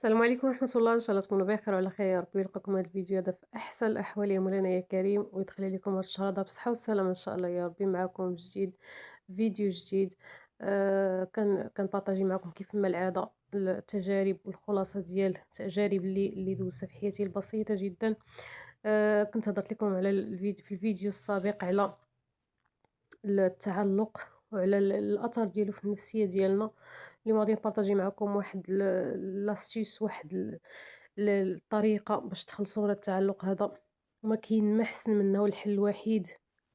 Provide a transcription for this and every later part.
السلام عليكم ورحمة الله، إن شاء الله تكونوا بخير وعلى خير. يا ربي يلقاكم هذا الفيديو هذا في أحسن الأحوال يا مولانا يا كريم، ويدخل عليكم هذا الشهر هذا بصحة والسلامة إن شاء الله يا ربي. معكم جديد، فيديو جديد. كنبارطاجي معكم كيف ما العادة التجارب والخلاصة ديال التجارب اللي دوزتها في حياتي البسيطة جدا. كنت هضرت لكم على في الفيديو السابق على التعلق وعلى الأثر ديالو في النفسية ديالنا. اليوم غادي نبارطاجي معكم واحد لاستيس، واحد الطريقة باش تخلصوا من التعلق هذا. وما كاين ما احسن منه، والحل الوحيد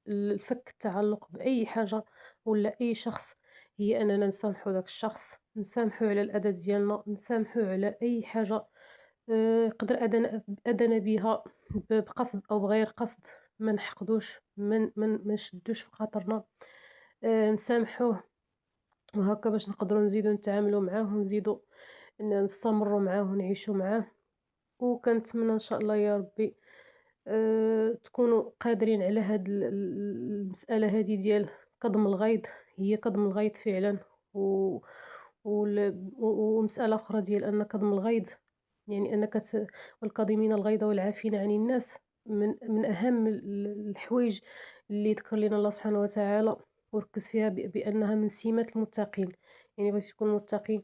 لفك التعلق بأي حاجة ولا أي شخص هي أننا نسامحو داك الشخص، نسامحو على الأذى ديالنا، نسامحو على أي حاجة يقدر أذانا بها بقصد أو بغير قصد. ما نحقدوش، ما نشدوش في خاطرنا، نسامحوه، وهكا باش نقدروا نزيدوا نتعاملوا معاه ونزيدوا نستمروا معاه ونعيشوا معاه. وكنتمنى ان شاء الله يا ربي تكونوا قادرين على هاد المسألة هذه ديال كظم الغيظ. هي كظم الغيظ فعلا، و ومسألة أخرى ديال أن كظم الغيظ يعني أنك والكاظمين الغيظ والعافين عن الناس من أهم الحوايج اللي ذكر لنا الله سبحانه وتعالى وركز فيها بأنها من سمات المتقين. يعني باش تكون متقي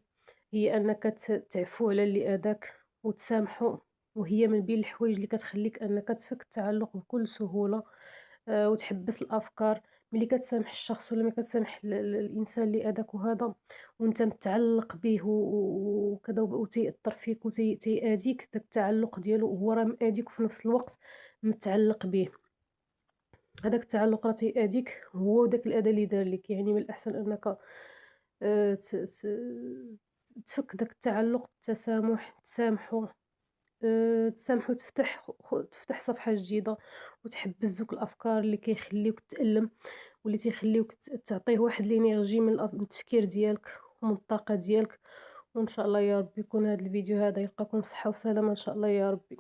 هي أنك تعفو على اللي آذاك وتسامحه، وهي من بين الحوايج اللي كتخليك أنك تفك التعلق بكل سهولة. وتحبس الأفكار. ملي كتسامح الشخص ولا ملي كتسامح الإنسان اللي آذاك وهذا وأنت متعلق به وكذا وتيأثر فيك تيأذيك، داك التعلق ديالو هو راه مأذيك وفي نفس الوقت متعلق به. هداك التعلق راه تيأذيك هو وداك الأذى اللي دار ليك. يعني من الأحسن أنك آآ ت ت تفك داك التعلق بالتسامح، تسامحو، تسامحو، تفتح صفحة جديدة، وتحبس دوك الأفكار اللي كيخليوك تألم واللي تيخليوك تعطيه واحد الإنرجي من التفكير ديالك ومن الطاقة ديالك. وإن شاء الله يا ربي يكون هاد الفيديو هذا يلقاكم بصحة وسلامة إن شاء الله يا ربي.